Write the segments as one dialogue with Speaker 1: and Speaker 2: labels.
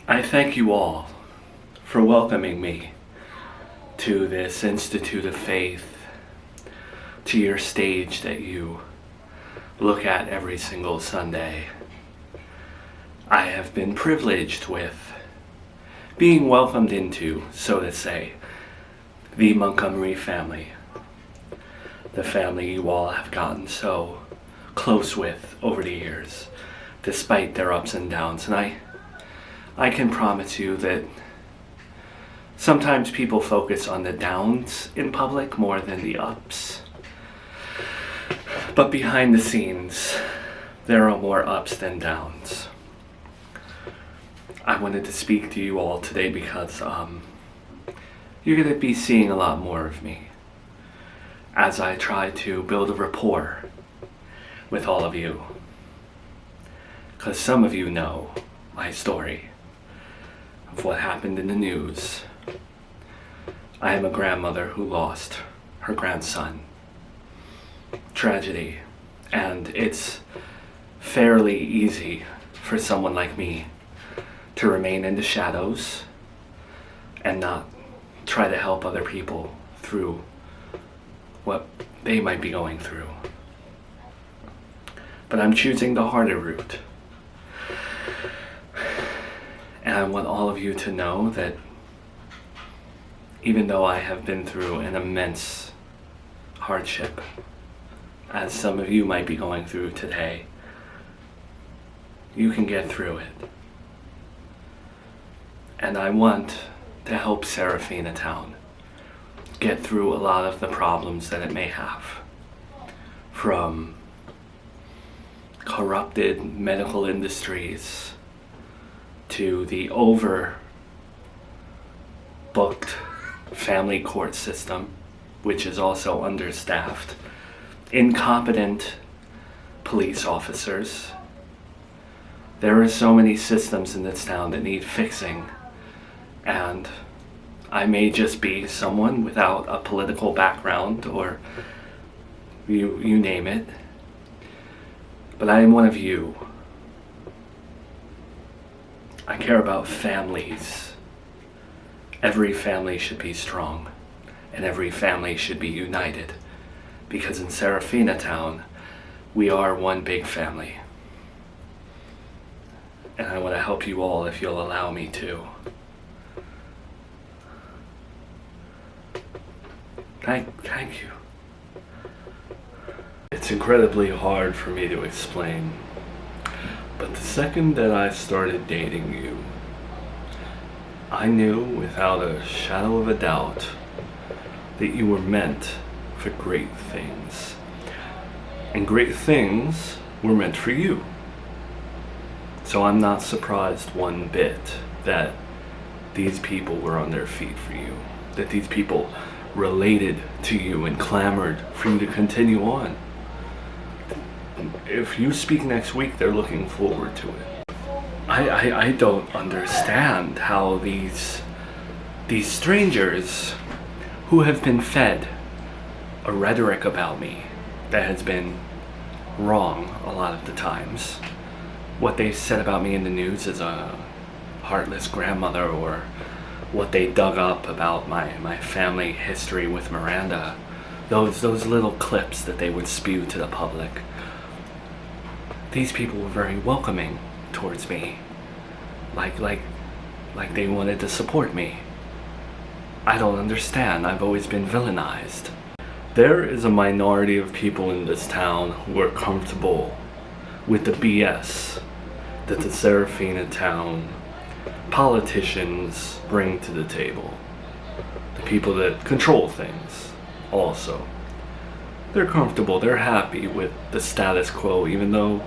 Speaker 1: I thank you all for welcoming me to this Institute of Faith, to your stage that you look at every single Sunday. I have been privileged with being welcomed into, so to say, the Montgomery family. The family you all have gotten so close with over the years, despite their ups and downs. And I can promise you that sometimes people focus on the downs in public more than the ups. But behind the scenes, there are more ups than downs. I wanted to speak to you all today because you're going to be seeing a lot more of me as I try to build a rapport with all of you. Because some of you know my story of what happened in the news. I am a grandmother who lost her grandson. Tragedy. And it's fairly easy for someone like me to remain in the shadows and not try to help other people through what they might be going through. But I'm choosing the harder route. And I want all of you to know that even though I have been through an immense hardship, as some of you might be going through today, you can get through it. And I want to help Serafina Town get through a lot of the problems that it may have, from corrupted medical industries to the overbooked family court system, which is also understaffed, incompetent police officers. There are so many systems in this town that need fixing, and I may just be someone without a political background, or you name it, but I am one of you. I care about families. Every family should be strong, and every family should be united, because in Serafina Town, we are one big family. And I want to help you all if you'll allow me to. Thank you. It's incredibly hard for me to explain, but the second that I started dating you, I knew without a shadow of a doubt that you were meant for great things. And great things were meant for you. So I'm not surprised one bit that these people were on their feet for you, that these people related to you and clamored for you to continue on. If you speak next week, they're looking forward to it. I don't understand how these strangers who have been fed a rhetoric about me that has been wrong a lot of the times. What they've said about me in the news is a heartless grandmother, or what they dug up about my family history with Miranda. Those little clips that they would spew to the public. These people were very welcoming towards me. Like they wanted to support me. I don't understand. I've always been villainized. There is a minority of people in this town who are comfortable with the BS that the Serafina Town politicians bring to the table. The people that control things also. They're comfortable, they're happy with the status quo, even though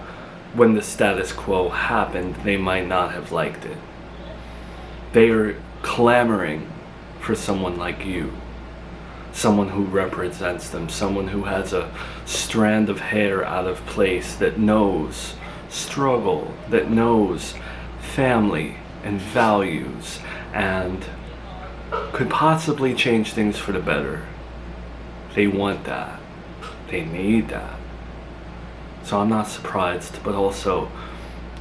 Speaker 1: when the status quo happened, they might not have liked it. They are clamoring for someone like you. Someone who represents them, someone who has a strand of hair out of place, that knows struggle, that knows family and values, and could possibly change things for the better. They want that. They need that. So I'm not surprised, but also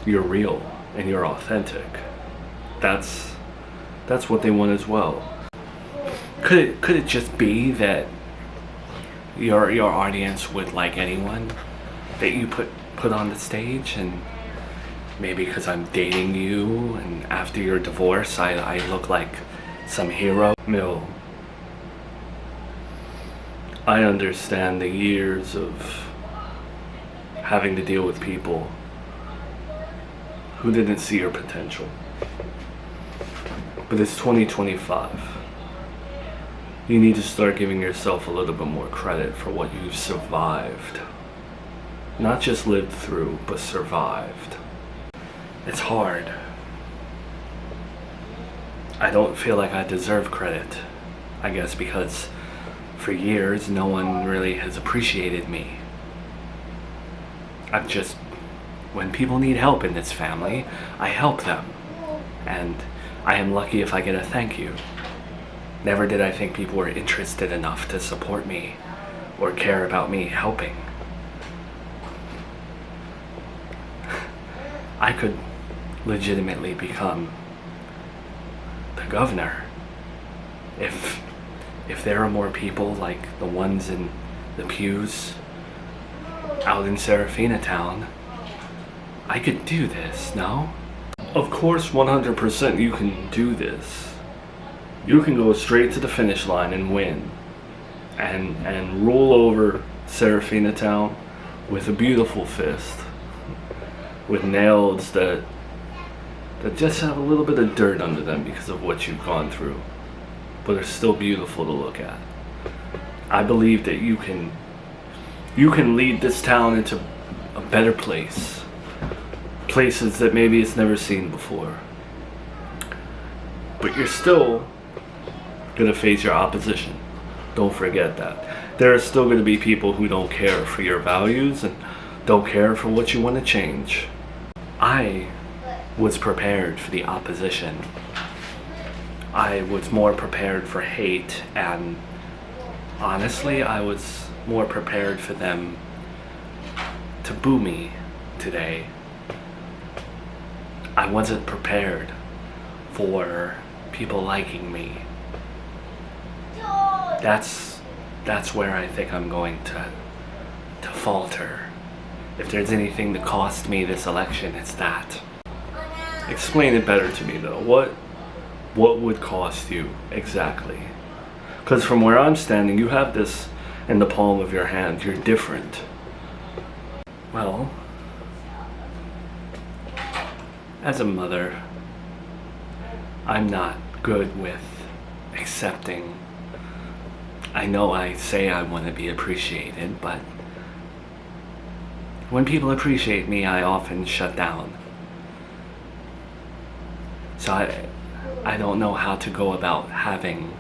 Speaker 1: you're real and you're authentic. that's what they want as well. Could it just be that your audience would like anyone that you put on the stage, and maybe because I'm dating you and after your divorce I look like some hero? Mill, I understand the years of having to deal with people who didn't see your potential. But it's 2025. You need to start giving yourself a little bit more credit for what you've survived. Not just lived through, but survived. It's hard. I don't feel like I deserve credit. I guess because for years no one really has appreciated me. When people need help in this family, I help them. And I am lucky if I get a thank you. Never did I think people were interested enough to support me or care about me helping. I could legitimately become the governor if there are more people like the ones in the pews out in Serafina Town. I could do this, no? Of course, 100% you can do this. You can go straight to the finish line and win. And roll over Serafina Town with a beautiful fist. With nails that just have a little bit of dirt under them because of what you've gone through. But are still beautiful to look at. I believe that you can lead this town into a better place. Places that maybe it's never seen before. But you're still gonna face your opposition. Don't forget that. There are still gonna be people who don't care for your values and don't care for what you want to change. I was prepared for the opposition. I was more prepared for hate, and honestly, I was more prepared for them to boo me today. I wasn't prepared for people liking me. That's where I think I'm going to falter. If there's anything that cost me this election, it's that. Explain it better to me though. What would cost you exactly? Because from where I'm standing, you have this in the palm of your hand. You're different. Well, as a mother, I'm not good with accepting. I know I say I want to be appreciated, but when people appreciate me, I often shut down. So I don't know how to go about having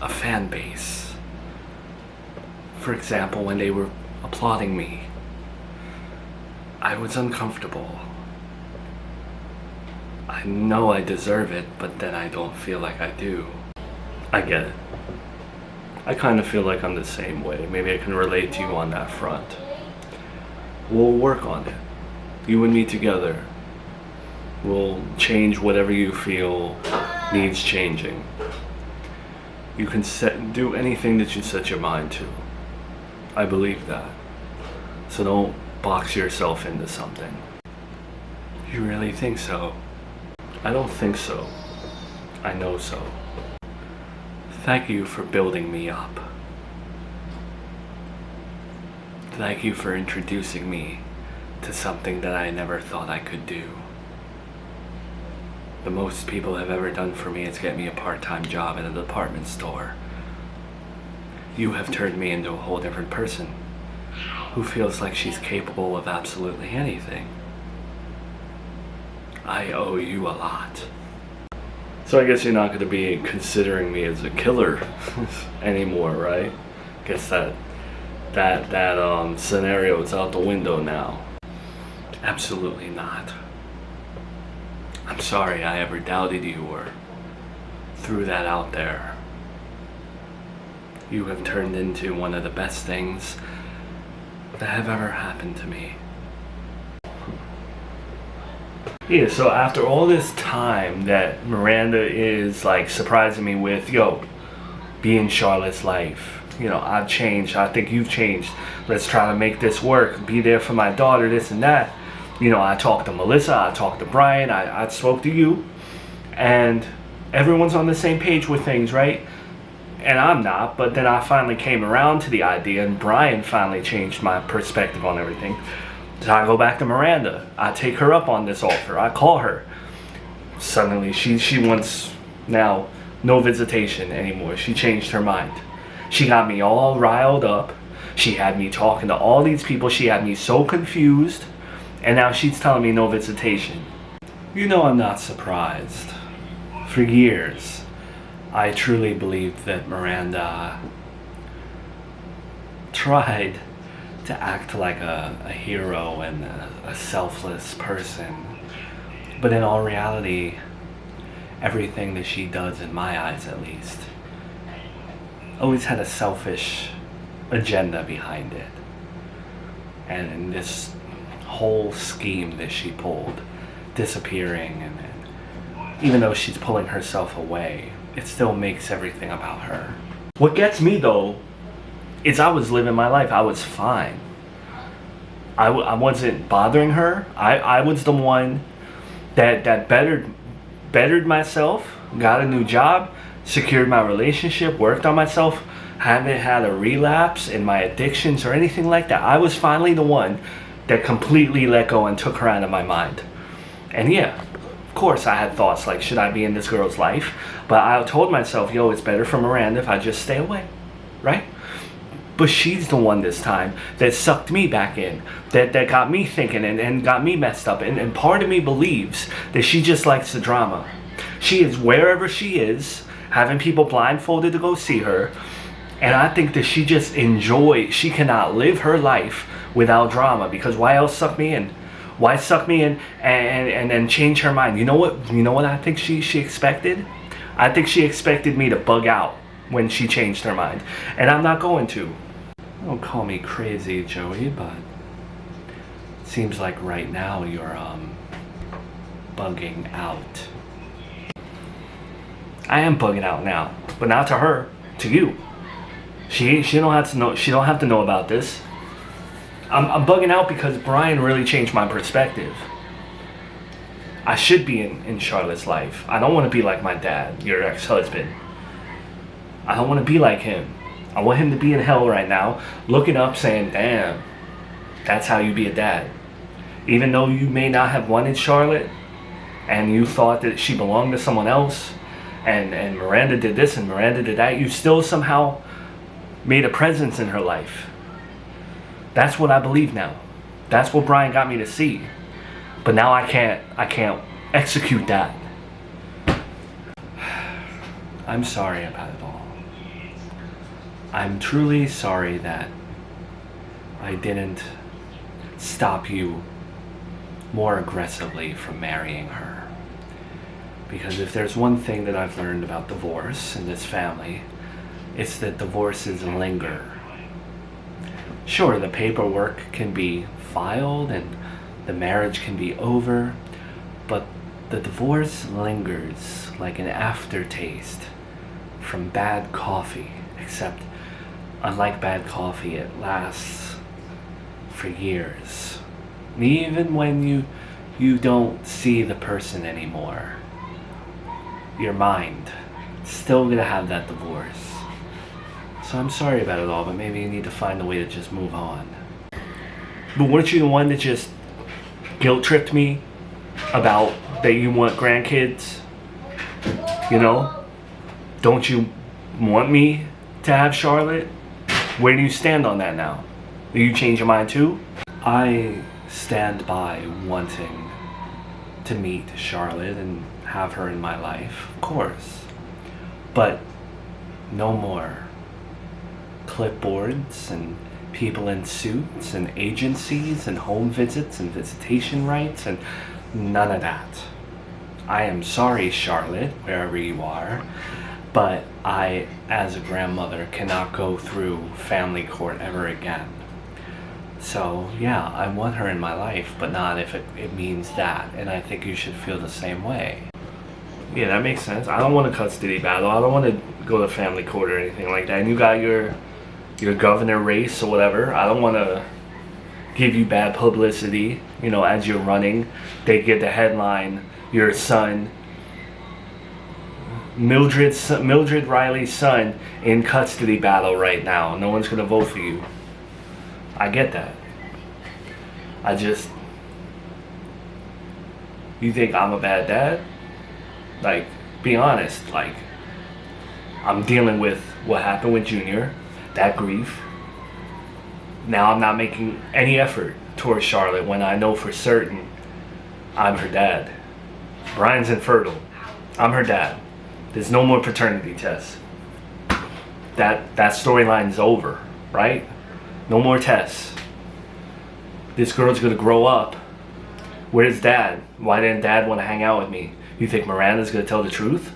Speaker 1: a fan base. For example, when they were applauding me, I was uncomfortable. I know I deserve it, but then I don't feel like I do. I get it. I kind of feel like I'm the same way. Maybe I can relate to you on that front. We'll work on it. You and me together. We'll change whatever you feel needs changing. You can do anything that you set your mind to. I believe that. So don't box yourself into something. You really think so? I don't think so. I know so. Thank you for building me up. Thank you for introducing me to something that I never thought I could do. The most people have ever done for me is get me a part-time job at a department store. You have turned me into a whole different person who feels like she's capable of absolutely anything. I owe you a lot. So I guess you're not going to be considering me as a killer anymore, right? Guess that scenario is out the window now. Absolutely not. I'm sorry I ever doubted you or threw that out there. You have turned into one of the best things that have ever happened to me. Yeah, so after all this time that Miranda is like surprising me with, yo, be in Charlotte's life. You know, I've changed. I think you've changed. Let's try to make this work. Be there for my daughter, this and that. You know, I talked to Melissa, I talked to Brian, I spoke to you, and everyone's on the same page with things, right? And I'm not, but then I finally came around to the idea, and Brian finally changed my perspective on everything. So I go back to Miranda. I take her up on this offer. I call her. Suddenly, she wants now no visitation anymore. She changed her mind. She got me all riled up. She had me talking to all these people. She had me so confused. And now she's telling me no visitation. You know, I'm not surprised. For years, I truly believed that Miranda tried to act like a hero and a selfless person. But in all reality, everything that she does, in my eyes at least, always had a selfish agenda behind it. And in this whole scheme that she pulled, disappearing, and even though she's pulling herself away, it still makes everything about her. What gets me though is I was living my life. I was fine. I wasn't bothering her. I was the one that bettered myself, got a new job, secured my relationship, worked on myself, haven't had a relapse in my addictions or anything like that. I was finally the one that completely let go and took her out of my mind. And yeah, of course I had thoughts like, should I be in this girl's life? But I told myself, yo, it's better for Miranda if I just stay away, right? But she's the one this time that sucked me back in, that got me thinking and got me messed up. And part of me believes that she just likes the drama. She is wherever she is, having people blindfolded to go see her. And I think that she just enjoys, she cannot live her life without drama, because why else suck me in? Why suck me in and then change her mind? You know what I think she expected? I think she expected me to bug out when she changed her mind. And I'm not going to. Don't call me crazy, Joey, but it seems like right now you're bugging out. I am bugging out now, but not to her, to you. She don't have to know. She don't have to know about this. I'm bugging out because Brian really changed my perspective. I should be in Charlotte's life. I don't want to be like my dad, your ex-husband. I don't want to be like him. I want him to be in hell right now, looking up saying, damn, that's how you be a dad. Even though you may not have wanted Charlotte, and you thought that she belonged to someone else, and Miranda did this and Miranda did that, you still somehow made a presence in her life. That's what I believe now. That's what Brian got me to see. But now I can't execute that. I'm sorry about it all. I'm truly sorry that I didn't stop you more aggressively from marrying her. Because if there's one thing that I've learned about divorce in this family, it's that divorces linger. Sure, the paperwork can be filed and the marriage can be over, but the divorce lingers like an aftertaste from bad coffee, except unlike bad coffee, it lasts for years. Even when you don't see the person anymore, your mind is still gonna have that divorce. So I'm sorry about it all, but maybe you need to find a way to just move on. But weren't you the one that just guilt-tripped me about that you want grandkids? You know? Don't you want me to have Charlotte? Where do you stand on that now? Do you change your mind too? I stand by wanting to meet Charlotte and have her in my life, of course. But no more clipboards and people in suits and agencies and home visits and visitation rights and none of that. I am sorry, Charlotte, wherever you are, but I, as a grandmother, cannot go through family court ever again. So, yeah, I want her in my life, but not if it means that. And I think you should feel the same way. Yeah, that makes sense. I don't want a custody battle. I don't want to go to family court or anything like that. And you got your governor race or whatever. I don't want to give you bad publicity, as you're running. They get the headline, your son, Mildred Riley's son in custody battle right now. No one's going to vote for you. I get that. You think I'm a bad dad? Like, be honest. Like, I'm dealing with what happened with Junior, that grief. Now I'm not making any effort towards Charlotte when I know for certain I'm her dad. Brian's infertile. I'm her dad. There's no more paternity tests. That storyline's over, right? No more tests. This girl's gonna grow up. Where's dad? Why didn't dad want to hang out with me? You think Miranda's gonna tell the truth?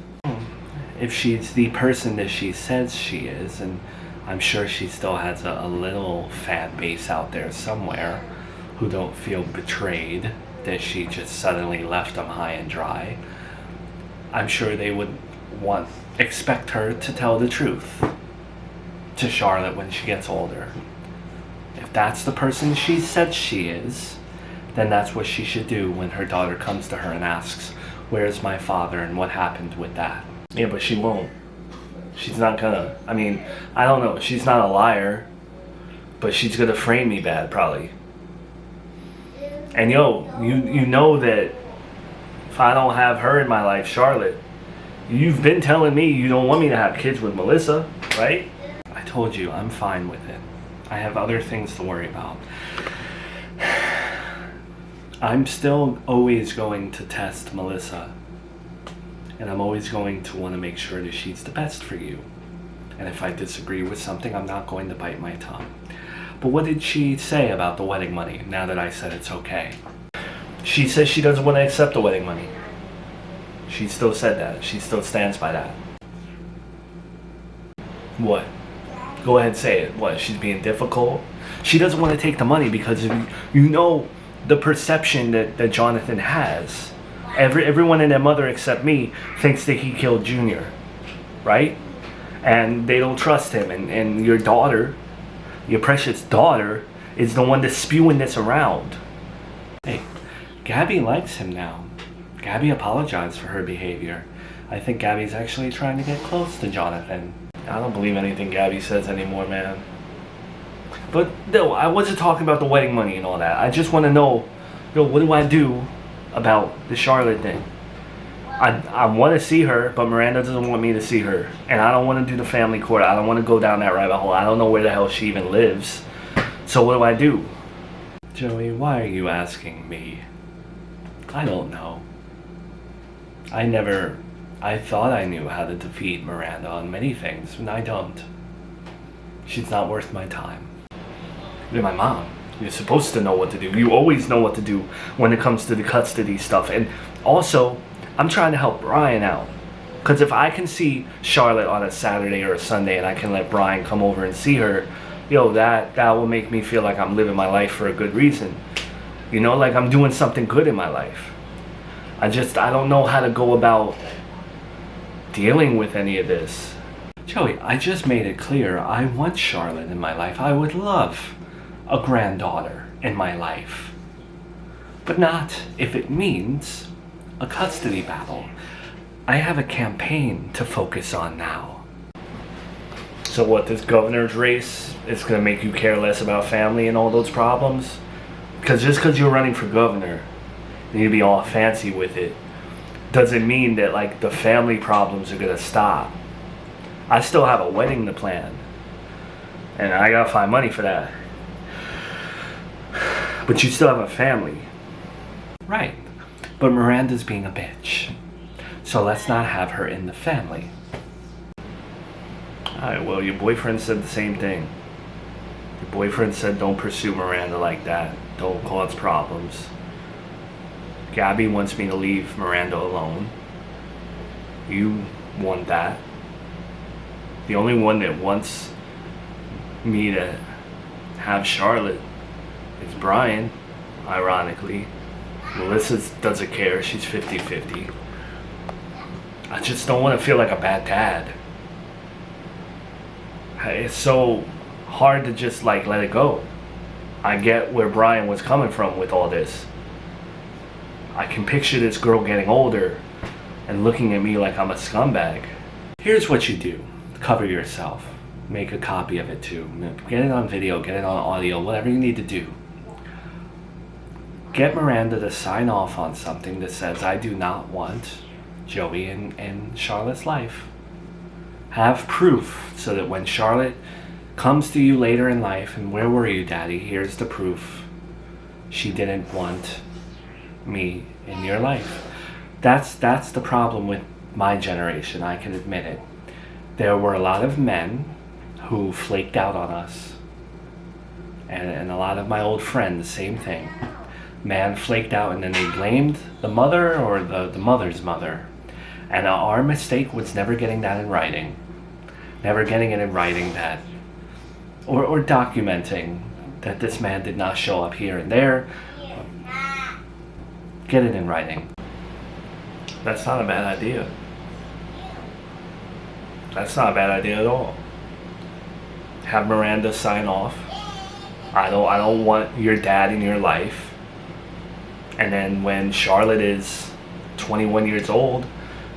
Speaker 1: If she's the person that she says she is, and I'm sure she still has a little fan base out there somewhere who don't feel betrayed that she just suddenly left them high and dry, I'm sure they would expect her to tell the truth to Charlotte when she gets older. If that's the person she says she is, then that's what she should do when her daughter comes to her and asks, "Where's my father and what happened with that?" Yeah, but she won't. She's not gonna. I mean, I don't know. She's not a liar, but she's gonna frame me bad, probably. And you know that if I don't have her in my life, Charlotte, you've been telling me you don't want me to have kids with Melissa, right? I told you, I'm fine with it. I have other things to worry about. I'm still always going to test Melissa. And I'm always going to want to make sure that she's the best for you. And if I disagree with something, I'm not going to bite my tongue. But what did she say about the wedding money now that I said it's okay? She says she doesn't want to accept the wedding money. She still said that. She still stands by that. What? Go ahead, say it. What? She's being difficult? She doesn't want to take the money because you know the perception that Jonathan has. Everyone and their mother except me thinks that he killed Junior, right? And they don't trust him. And your daughter, your precious daughter, is the one that's spewing this around. Hey, Gabby likes him now. Gabby apologized for her behavior. I think Gabby's actually trying to get close to Jonathan. I don't believe anything Gabby says anymore, man. But no, I wasn't talking about the wedding money and all that. I just want to know, what do I do about the Charlotte thing? I want to see her, but Miranda doesn't want me to see her. And I don't want to do the family court. I don't want to go down that rabbit hole. I don't know where the hell she even lives. So what do I do? Joey, why are you asking me? I don't know. I thought I knew how to defeat Miranda on many things, and I don't. She's not worth my time. You're my mom. You're supposed to know what to do. You always know what to do when it comes to the custody stuff. And also, I'm trying to help Brian out. Because if I can see Charlotte on a Saturday or a Sunday and I can let Brian come over and see her, that will make me feel like I'm living my life for a good reason. Like I'm doing something good in my life. I don't know how to go about dealing with any of this. Joey, I just made it clear I want Charlotte in my life. I would love a granddaughter in my life. But not if it means a custody battle. I have a campaign to focus on now. So what, this governor's race is going to make you care less about family and all those problems? Because just because you're running for governor and you be all fancy with it, doesn't mean that like the family problems are going to stop. I still have a wedding to plan. And I got to find money for that. But you still have a family. Right. But Miranda's being a bitch. So let's not have her in the family. Alright, well, your boyfriend said the same thing. Your boyfriend said don't pursue Miranda like that. Don't cause problems. Gabby wants me to leave Miranda alone. You want that. The only one that wants me to have Charlotte It's Brian, ironically. Melissa doesn't care. She's 50-50. I just don't want to feel like a bad dad. It's so hard to just like let it go. I get where Brian was coming from with all this. I can picture this girl getting older and looking at me like I'm a scumbag. Here's what you do. Cover yourself. Make a copy of it too. Get it on video, get it on audio, whatever you need to do. Get Miranda to sign off on something that says, I do not want Joey in Charlotte's life. Have proof so that when Charlotte comes to you later in life, and where were you, Daddy? Here's the proof. She didn't want me in your life. That's the problem with my generation, I can admit it. There were a lot of men who flaked out on us. And a lot of my old friends, same thing. Man flaked out and then they blamed the mother or the mother's mother. And our mistake was never getting that in writing. Never getting it in writing that, or documenting that this man did not show up here and there. Get it in writing. That's not a bad idea. That's not a bad idea at all. Have Miranda sign off. I don't want your dad in your life. And then when Charlotte is 21 years old,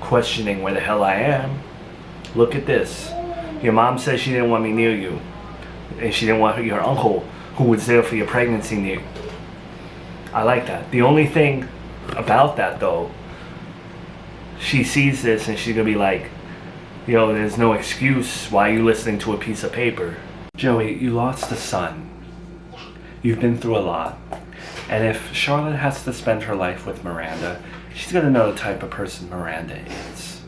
Speaker 1: questioning where the hell I am, look at this. Your mom says she didn't want me near you. And she didn't want your uncle, who was there for your pregnancy, near you. I like that. The only thing about that, though, she sees this and she's gonna be like, yo, there's no excuse why you listening to a piece of paper. Joey, you lost a son. You've been through a lot. And if Charlotte has to spend her life with Miranda, she's gonna know the type of person Miranda is.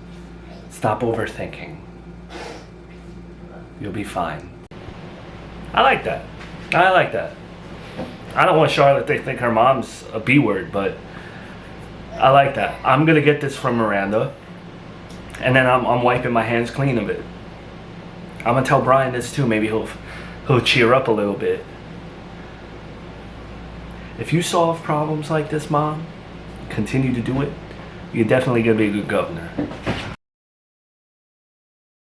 Speaker 1: Stop overthinking. You'll be fine. I like that. I like that. I don't want Charlotte to think her mom's a B word, but I like that. I'm gonna get this from Miranda, and then I'm wiping my hands clean of it. I'm gonna tell Brian this too. Maybe he'll cheer up a little bit. If you solve problems like this, Mom, continue to do it, you're definitely gonna be a good governor.